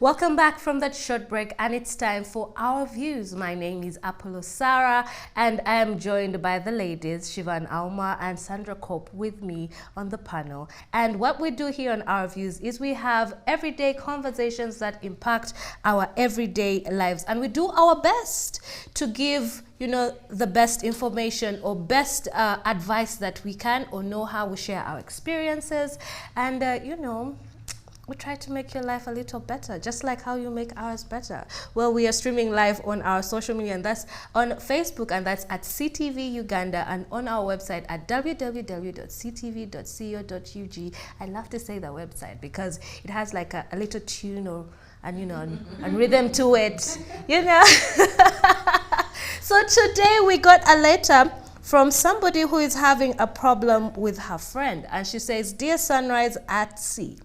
Welcome back from that short break, and it's time for our views. My name is Apollo Sarah, and I am joined by the ladies, Shivan Auma and Sandra Kopp, with me on the panel. And what we do here on our views is we have everyday conversations that impact our everyday lives, and we do our best to give the best information or best advice that we can, or know how we share our experiences, and we try to make your life a little better, just like how you make ours better. Well, we are streaming live on our social media, and that's on Facebook, and that's at CTV Uganda, and on our website at www.ctv.co.ug. I love to say the website because it has like a little tune and rhythm to it, So today we got a letter from somebody who is having a problem with her friend, and she says, "Dear Sunrise at Sea,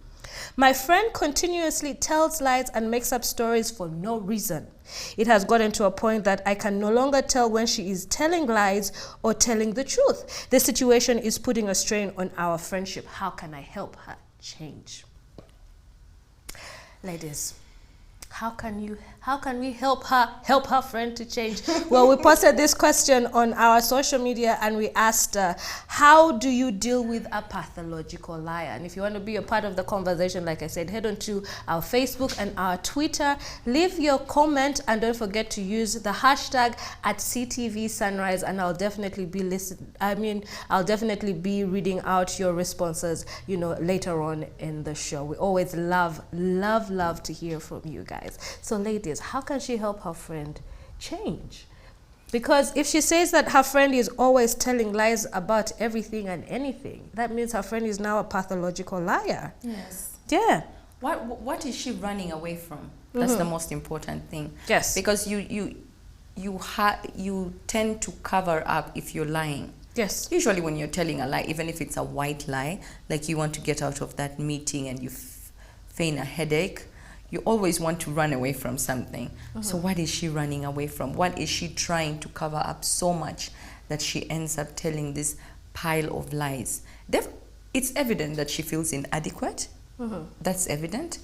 my friend continuously tells lies and makes up stories for no reason. It has gotten to a point that I can no longer tell when she is telling lies or telling the truth. The situation is putting a strain on our friendship. How can I help her change?" Ladies, how can we help her friend to change? Well, we posted this question on our social media, and we asked, how do you deal with a pathological liar? And if you want to be a part of the conversation, like I said, head on to our Facebook and our Twitter, leave your comment, and don't forget to use the hashtag at CTV Sunrise, and I'll definitely be reading out your responses, later on in the show. We always love to hear from you guys. So ladies, how can she help her friend change? Because if she says that her friend is always telling lies about everything and anything, that means her friend is now a pathological liar. Yes. Yeah. What is she running away from? That's the most important thing. Yes. Because you tend to cover up if you're lying. Yes. Usually when you're telling a lie, even if it's a white lie, like you want to get out of that meeting and you feign a headache, you always want to run away from something. So what is she running away from? What is she trying to cover up so much that she ends up telling this pile of lies? It's evident that she feels inadequate. That's evident.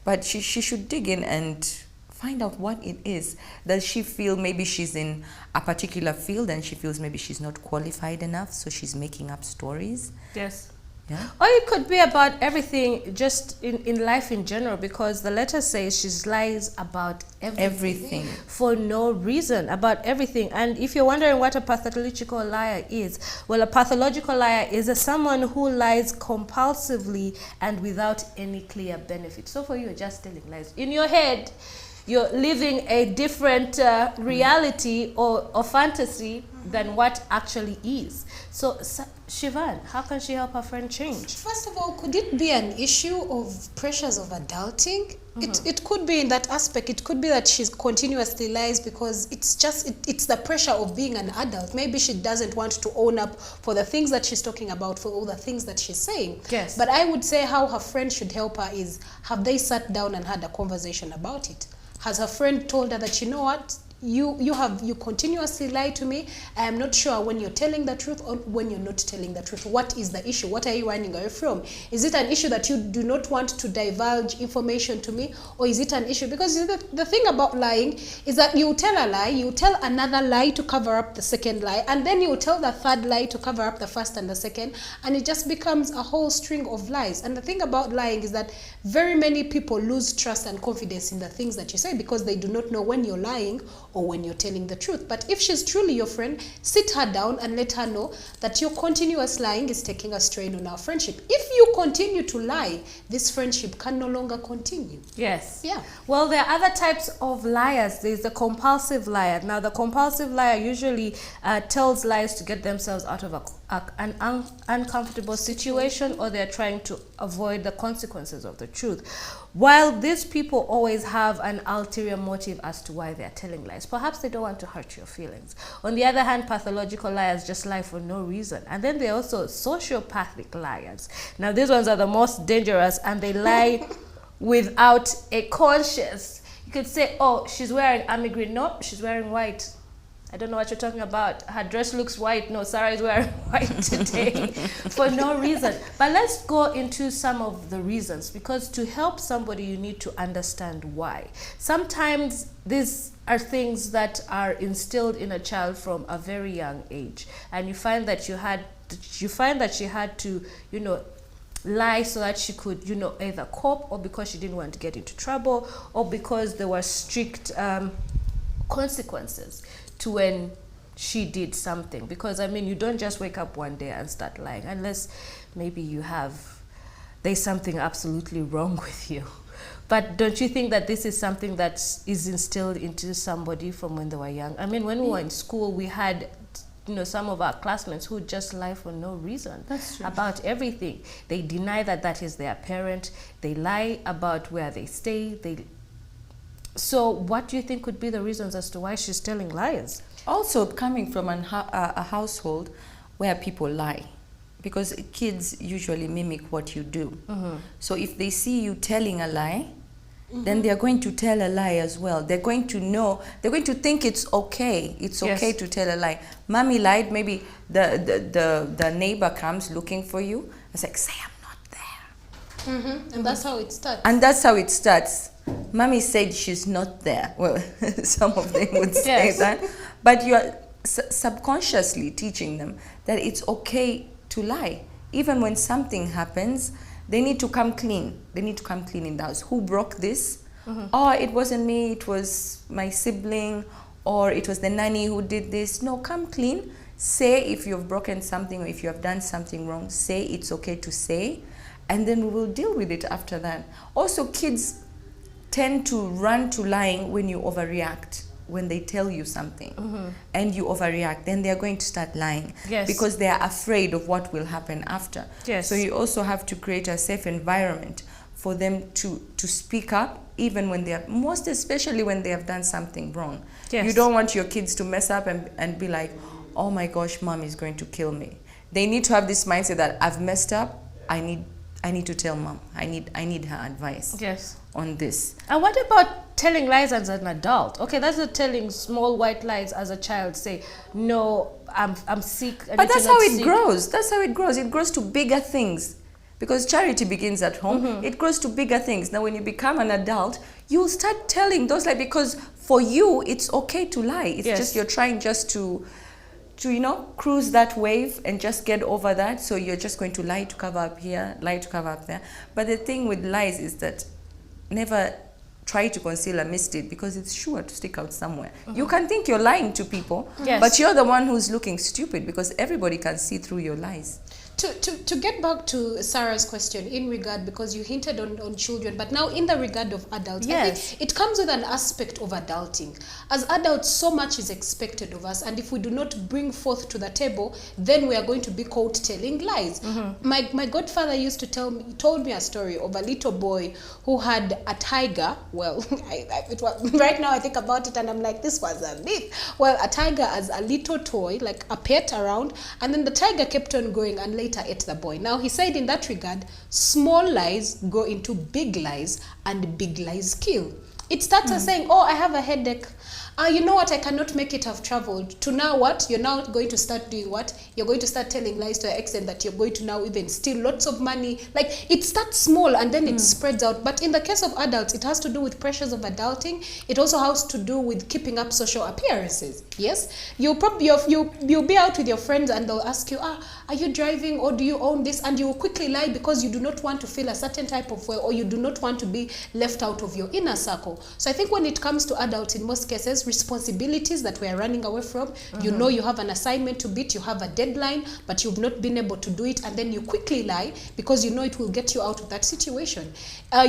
But she should dig in and find out what it is. Does she feel maybe she's in a particular field and she feels maybe she's not qualified enough, so she's making up stories? Yes. Yeah. Or it could be about everything, just in life in general, because the letter says she lies about everything for no reason, about everything. And if you're wondering what a pathological liar is, well, a pathological liar is someone who lies compulsively and without any clear benefit. So for you, you're just telling lies. In your head, you're living a different reality or fantasy than what actually is. So Shivan, how can she help her friend change? First of all, could it be an issue of pressures of adulting? It could be in that aspect. It could be that she's continuously lies because it's the pressure of being an adult. Maybe she doesn't want to own up for the things that she's talking about, for all the things that she's saying. Yes. But I would say how her friend should help her is, have they sat down and had a conversation about it? Has her friend told her that, you know what, you continuously lie to me. I am not sure when you're telling the truth or when you're not telling the truth. What is the issue? What are you running away from? Is it an issue that you do not want to divulge information to me, or is it an issue? Because the thing about lying is that you tell a lie, you tell another lie to cover up the second lie, and then you tell the third lie to cover up the first and the second, and it just becomes a whole string of lies. And the thing about lying is that very many people lose trust and confidence in the things that you say because they do not know when you're lying or when you're telling the truth. But if she's truly your friend, sit her down and let her know that your continuous lying is taking a strain on our friendship. If you continue to lie, this friendship can no longer continue. Yes. Yeah. Well, there are other types of liars. There's the compulsive liar. Now, the compulsive liar usually tells lies to get themselves out of an uncomfortable situation, or they're trying to avoid the consequences of the truth. While these people always have an ulterior motive as to why they're telling lies. Perhaps they don't want to hurt your feelings. On the other hand, pathological liars just lie for no reason. And then there are also sociopathic liars. Now, these ones are the most dangerous, and they lie without a conscience. You could say, oh, she's wearing army green. No, she's wearing white. I don't know what you're talking about. Her dress looks white. No, Sarah is wearing white today for no reason. But let's go into some of the reasons, because to help somebody, you need to understand why. Sometimes these are things that are instilled in a child from a very young age, and you find that she had to, lie so that she could, either cope, or because she didn't want to get into trouble, or because there were strict consequences to when she did something. Because you don't just wake up one day and start lying, unless maybe there's something absolutely wrong with you. But don't you think that this is something that is instilled into somebody from when they were young? When we were in school, we had some of our classmates who just lie for no reason. That's true. About everything. They deny that is their parent. They lie about where they stay. So what do you think could be the reasons as to why she's telling lies? Also coming from a household where people lie, because kids usually mimic what you do. So if they see you telling a lie, then they're going to tell a lie as well. They're going to think it's okay. It's okay to tell a lie. Mommy lied, maybe the neighbor comes looking for you. It's like, say I'm not there. And that's how it starts. And that's how it starts. Mommy said she's not there. Well, some of them would say that. But you are subconsciously teaching them that it's okay to lie. Even when something happens, they need to come clean. They need to come clean in the house. Who broke this? Oh, it wasn't me. It was my sibling, or it was the nanny who did this. No, come clean. Say if you've broken something or if you have done something wrong. Say it's okay to say, and then we will deal with it after that. Also, kids tend to run to lying when you overreact. When they tell you something and you overreact, then they're going to start lying. Because they are afraid of what will happen after. So you also have to create a safe environment for them to speak up, even when they are, most especially when they have done something wrong. You don't want your kids to mess up and be like, oh my gosh, mom is going to kill me. They need to have this mindset that I've messed up, I need to tell mom. I need her advice on this. And what about telling lies as an adult? Okay, that's not telling small white lies as a child. Say, no, I'm sick. But that's how it grows. That's how it grows. It grows to bigger things. Because charity begins at home. It grows to bigger things. Now, when you become an adult, you'll start telling those lies, because for you, it's okay to lie. It's just you're trying just to cruise that wave and just get over that. So you're just going to lie to cover up here, lie to cover up there. But the thing with lies is that never try to conceal a misdeed, because it's sure to stick out somewhere. You can think you're lying to people, but you're the one who's looking stupid, because everybody can see through your lies. To get back to Sarah's question in regard, because you hinted on children, but now in the regard of adults, I think it comes with an aspect of adulting. As adults, so much is expected of us, and if we do not bring forth to the table, then we are going to be caught telling lies. My godfather used to told me a story of a little boy who had a tiger. Well, right now I think about it and I'm like, this was a myth. Well, a tiger as a little toy, like a pet around, and then the tiger kept on going and later ate the boy. Now he said in that regard, small lies go into big lies and big lies kill. It starts as saying, oh, I have a headache. You know what, I cannot make it, I've traveled. To now what? You're now going to start doing what? You're going to start telling lies to the extent that you're going to now even steal lots of money. Like, it starts small and then it spreads out. But in the case of adults, it has to do with pressures of adulting. It also has to do with keeping up social appearances. Yes? You'll be out with your friends and they'll ask you, are you driving or do you own this? And you will quickly lie because you do not want to feel a certain type of way, or you do not want to be left out of your inner circle. So I think when it comes to adults, in most cases, responsibilities that we are running away from, you know you have an assignment to beat, you have a deadline, but you've not been able to do it, and then you quickly lie because you know it will get you out of that situation.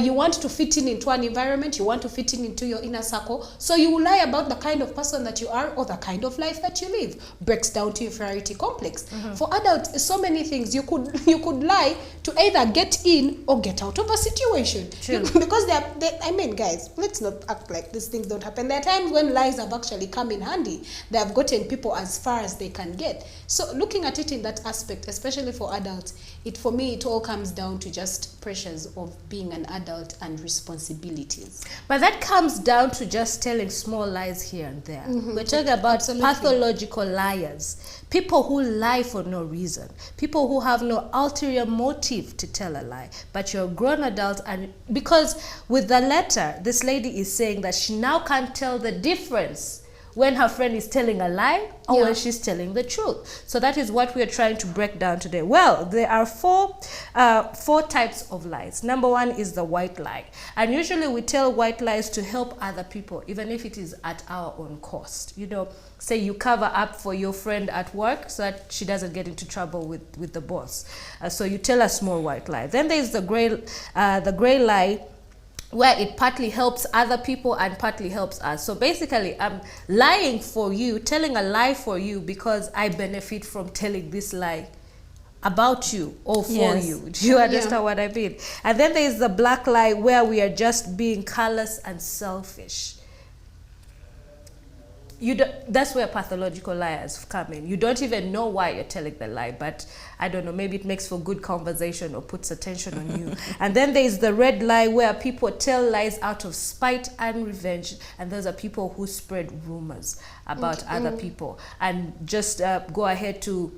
You want to fit in into an environment, you want to fit in into your inner circle, so you will lie about the kind of person that you are or the kind of life that you live. Breaks down to inferiority complex. For adults, so many things you could lie to either get in or get out of a situation. Because I mean, guys, let's not act like these things don't happen. There are times when lies have actually come in handy. They have gotten people as far as they can get. So looking at it in that aspect, especially for adults, For me, it all comes down to just pressures of being an adult and responsibilities. But that comes down to just telling small lies here and there. We're talking about pathological liars. People who lie for no reason. People who have no ulterior motive to tell a lie. But you're a grown adult, and because with the letter, this lady is saying that she now can't tell the difference when her friend is telling a lie or when she's telling the truth. So that is what we are trying to break down today. Well, there are four types of lies. Number one is the white lie. And usually we tell white lies to help other people, even if it is at our own cost. You know, say you cover up for your friend at work so that she doesn't get into trouble with the boss. So you tell a small white lie. Then there's the gray lie, where it partly helps other people and partly helps us. So basically, I'm lying for you, telling a lie for you because I benefit from telling this lie about you or for you. Do you understand what I mean? And then there's the black lie, where we are just being callous and selfish. That's where pathological liars come in. You don't even know why you're telling the lie, but I don't know, maybe it makes for good conversation or puts attention on you. And then there's the red lie, where people tell lies out of spite and revenge. And those are people who spread rumors about other people and just go ahead to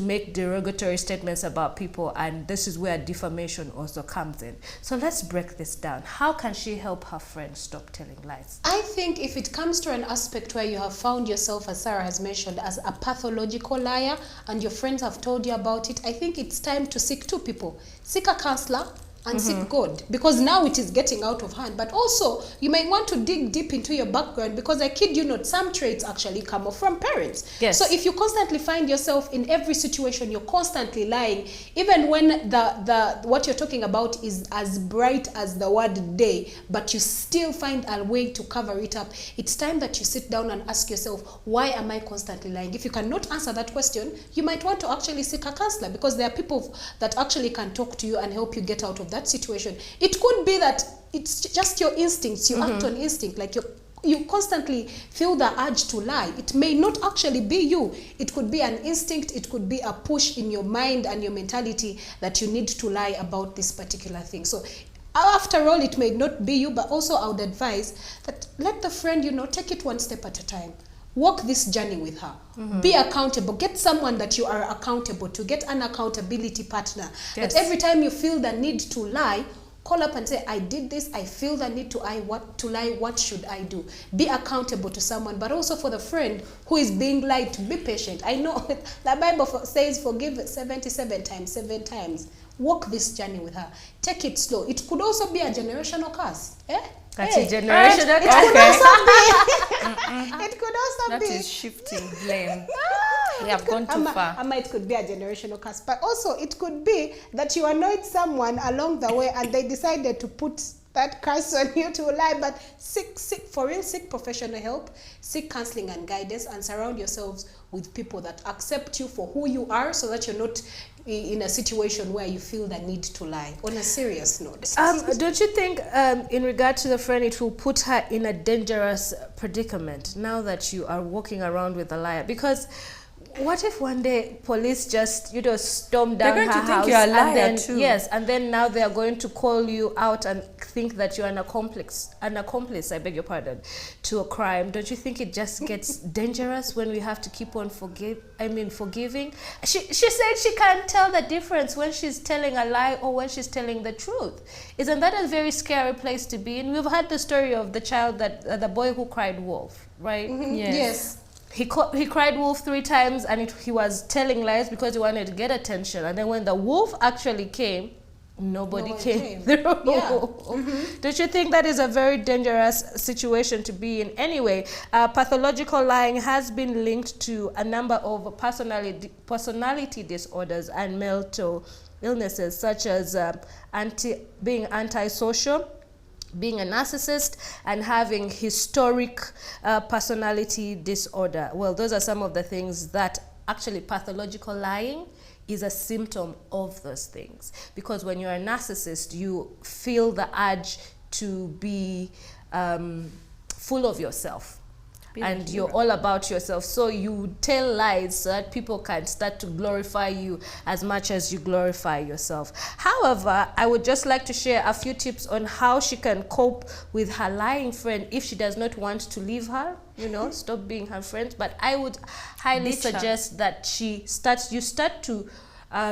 make derogatory statements about people, and this is where defamation also comes in. So let's break this down. How can she help her friend stop telling lies? I think if it comes to an aspect where you have found yourself, as Sarah has mentioned, as a pathological liar, and your friends have told you about it, I think it's time to seek two people. Seek a counselor and seek God, because now it is getting out of hand. But also, you may want to dig deep into your background, because I kid you not, some traits actually come off from parents. Yes. So if you constantly find yourself in every situation, you're constantly lying, even when the what you're talking about is as bright as the word day, but you still find a way to cover it up, it's time that you sit down and ask yourself, why am I constantly lying? If you cannot answer that question, you might want to actually seek a counselor, because there are people that actually can talk to you and help you get out of that situation. It could be that it's just your instincts. You act on instinct, like you constantly feel the urge to lie. It may not actually be you. It could be an instinct. It could be a push in your mind and your mentality that you need to lie about this particular thing. So after all, it may not be you, but also I would advise that let the friend, take it one step at a time. Walk this journey with her. Be accountable. Get someone that you are accountable to. Get an accountability partner. Yes. That every time you feel the need to lie, call up and say, I did this, I feel the need to lie, what should I do? Be accountable to someone. But also for the friend who is being lied to, be patient. I know the Bible says forgive 77 times, 7 times. Walk this journey with her. Take it slow. It could also be a generational curse. Generational curse. It could also That be. is shifting blame. We have gone too far. It could be a generational curse. But also it could be that you annoyed someone along the way and they decided to put that curse on you to lie. But seek professional help, seek counseling and guidance, and surround yourselves with people that accept you for who you are, so that you're not in a situation where you feel the need to lie. On a serious note, don't you think in regard to the friend, it will put her in a dangerous predicament now that you are walking around with a liar? Because what if one day police just storm down her house? They're going to think you're a liar too. Yes, and then now they are going to call you out and think that you're an accomplice, I beg your pardon, to a crime. Don't you think it just gets dangerous when we have to keep on forgiving? She said she can't tell the difference when she's telling a lie or when she's telling the truth. Isn't that a very scary place to be in? We've had the story of the child, the boy who cried wolf, right? Yes. He cried wolf 3 times, and he was telling lies because he wanted to get attention. And then when the wolf actually came, nobody came through. Yeah. Don't you think that is a very dangerous situation to be in? Anyway, pathological lying has been linked to a number of personality disorders and mental illnesses, such as being antisocial, being a narcissist, and having historic personality disorder. Well, those are some of the things that actually pathological lying is a symptom of those things. Because when you're a narcissist, you feel the urge to be full of yourself. Be a and you're hero. all about yourself. So you tell lies so that people can start to glorify you as much as you glorify yourself. However, I would just like to share a few tips on how she can cope with her lying friend if she does not want to leave her, stop being her friend. But I would highly Ditch her. suggest that you start to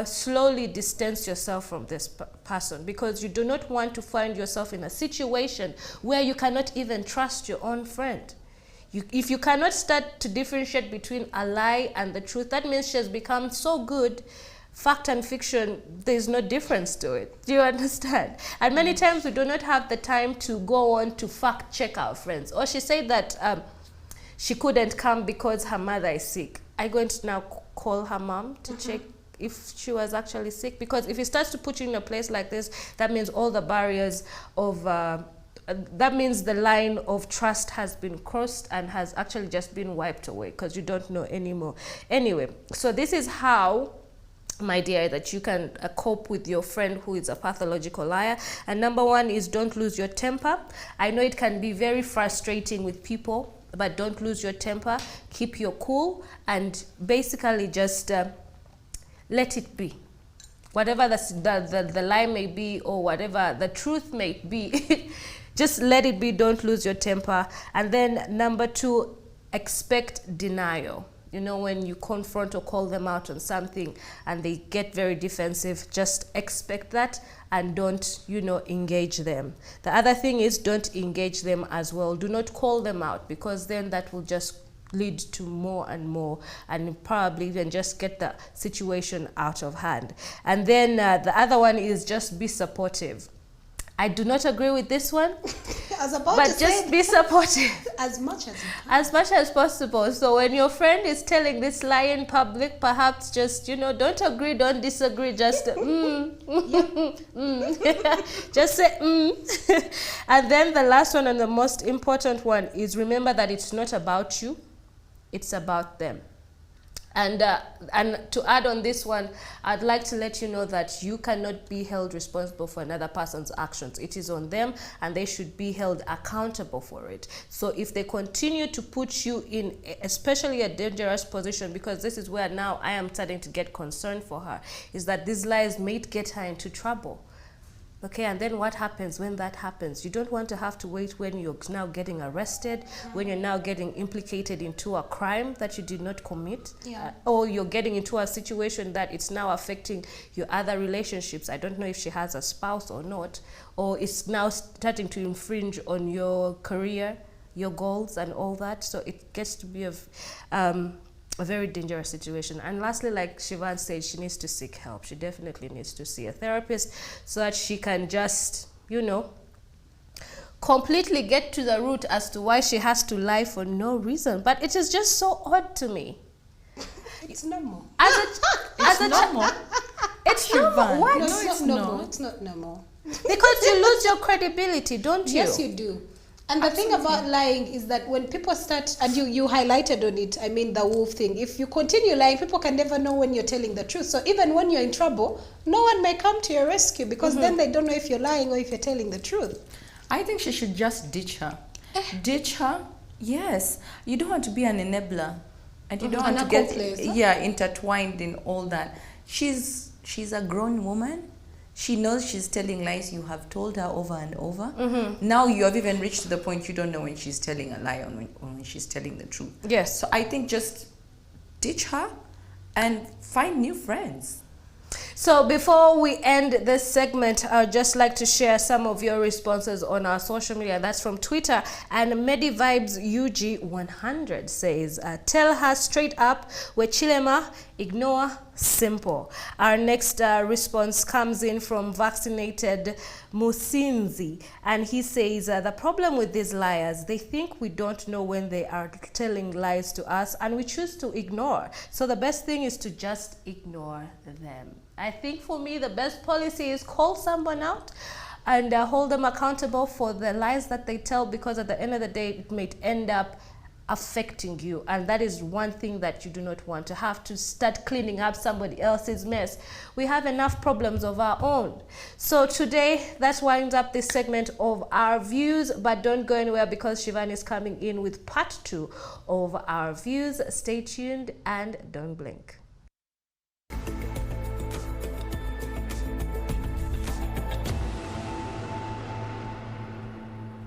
slowly distance yourself from this person, because you do not want to find yourself in a situation where you cannot even trust your own friend. If you cannot start to differentiate between a lie and the truth, that means she has become so good. Fact and fiction, there's no difference to it. Do you understand? And many times we do not have the time to go on to fact check our friends. Or she said that she couldn't come because her mother is sick. I'm going to now call her mom to check if she was actually sick. Because if it starts to put you in a place like this, that means all the barriers of that means the line of trust has been crossed and has actually just been wiped away, because you don't know anymore. Anyway, so this is how, my dear, that you can cope with your friend who is a pathological liar. And number one is, don't lose your temper. I know it can be very frustrating with people, but don't lose your temper. Keep your cool and basically just let it be. Whatever the lie may be, or whatever the truth may be, just let it be. Don't lose your temper. And then number two, expect denial. When you confront or call them out on something and they get very defensive, just expect that and don't, engage them. The other thing is, don't engage them as well. Do not call them out, because then that will just lead to more and more, and probably even just get the situation out of hand. And then the other one is, just be supportive. I do not agree with this one, but just be supportive as much as you can. As much as possible. So when your friend is telling this lie in public, perhaps just, don't agree, don't disagree, just just say And then the last one, and the most important one, is remember that it's not about you, it's about them. And to add on this one, I'd like to let you know that you cannot be held responsible for another person's actions. It is on them, and they should be held accountable for it. So if they continue to put you in especially a dangerous position, because this is where now I am starting to get concerned for her, is that these lies may get her into trouble. Okay, and then what happens when that happens? You don't want to have to wait when you're now getting arrested, when you're now getting implicated into a crime that you did not commit, or you're getting into a situation that it's now affecting your other relationships. I don't know if she has a spouse or not, or it's now starting to infringe on your career, your goals and all that. So it gets to be a very dangerous situation. And lastly, like Shivan said, she needs to seek help. She definitely needs to see a therapist so that she can just, completely get to the root as to why she has to lie for no reason. But it is just so odd to me. It's normal. It's normal. It's normal. What? No, No, it's it's not normal. not. It's not normal. Because you lose your credibility, don't you? Yes, you do. And the thing about lying is that when people start, and you highlighted on it, I mean the wolf thing, if you continue lying, people can never know when you're telling the truth. So even when you're in trouble, no one may come to your rescue, because then they don't know if you're lying or if you're telling the truth. I think she should just ditch her. Ditch her, yes. You don't want to be an enabler, and you don't want to get intertwined in all that. She's a grown woman. She knows she's telling lies. You have told her over and over. Now you have even reached to the point you don't know when she's telling a lie or when she's telling the truth. Yes. So I think just ditch her and find new friends. So before we end this segment, I'd just like to share some of your responses on our social media. That's from Twitter. And Medivibes UG100 says, tell her straight up, we're chilema, ignore, simple. Our next response comes in from Vaccinated Musinzi. And he says, the problem with these liars, they think we don't know when they are telling lies to us, and we choose to ignore. So the best thing is to just ignore them. I think for me, the best policy is call someone out and hold them accountable for the lies that they tell, because at the end of the day, it may end up affecting you, and that is one thing that you do not want, to have to start cleaning up somebody else's mess. We have enough problems of our own. So today, that winds up this segment of our views, but don't go anywhere because Shivan is coming in with part 2 of our views. Stay tuned and don't blink.